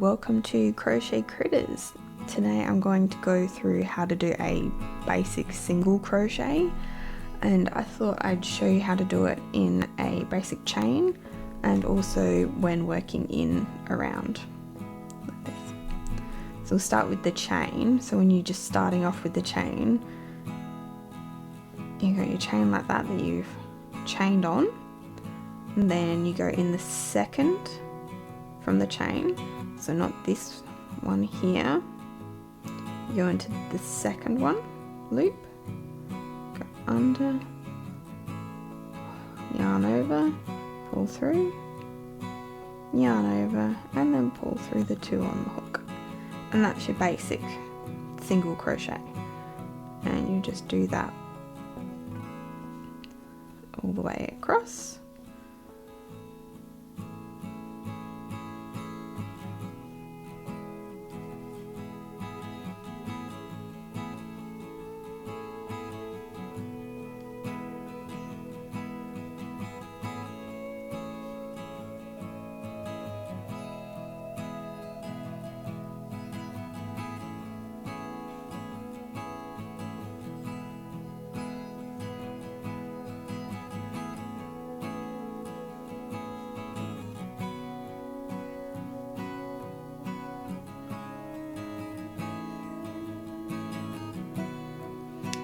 welcome to Crochet Critters. Today I'm going to go through how to do a basic single crochet, and I thought I'd show you how to do it in a basic chain and also when working in around like this. So we'll start with the chain. So when you're just starting off with the chain, you got your chain like that you've chained on, and then you go in the second from the chain, so not this one here, you go into the second one, loop, go under, yarn over, pull through, yarn over, and then pull through the two on the hook. And that's your basic single crochet, and you just do that all the way across.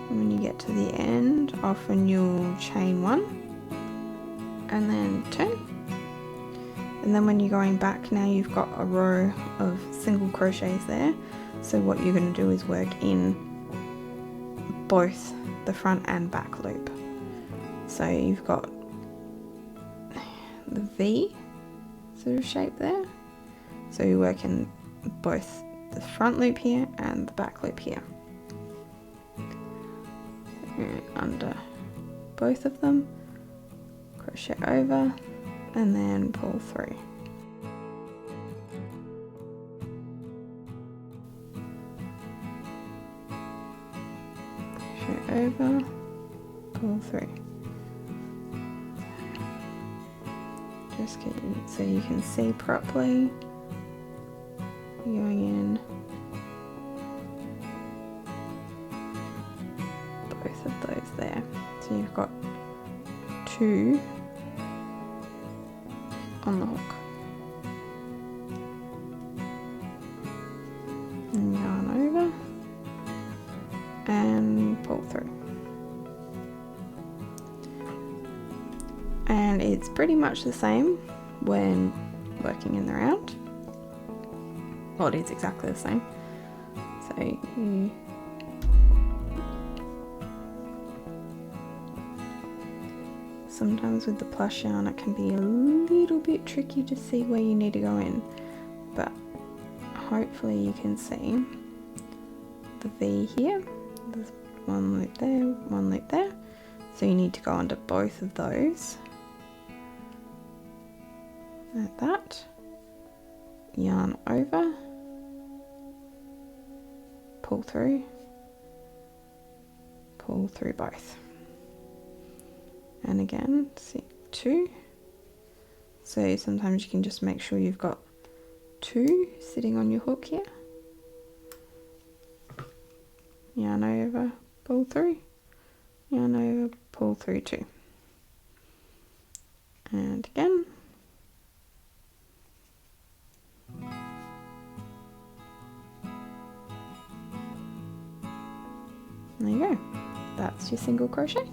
When you get to the end, often you'll chain one and then turn, and then when you're going back, now you've got a row of single crochets there. So what you're going to do is work in both the front and back loop. So you've got the V sort of shape there, so you work in both the front loop here and the back loop here. Under both of them, crochet over, and then pull through. Crochet over, pull through. Just get it so you can see properly. Going in both of those there, so you've got two on the hook, and yarn over and pull through. And it's pretty much the same when working in the round. Well, it is exactly the same. So you sometimes with the plush yarn it can be a little bit tricky to see where you need to go in, but hopefully you can see the V here. There's one loop there, one loop there, so you need to go under both of those like that, yarn over, pull through both. And again, see, two. So sometimes you can just make sure you've got two sitting on your hook here. Yarn over, pull through, yarn over, pull through two. And again. There you go. That's your single crochet.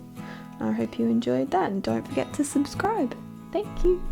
I hope you enjoyed that, and don't forget to subscribe. Thank you.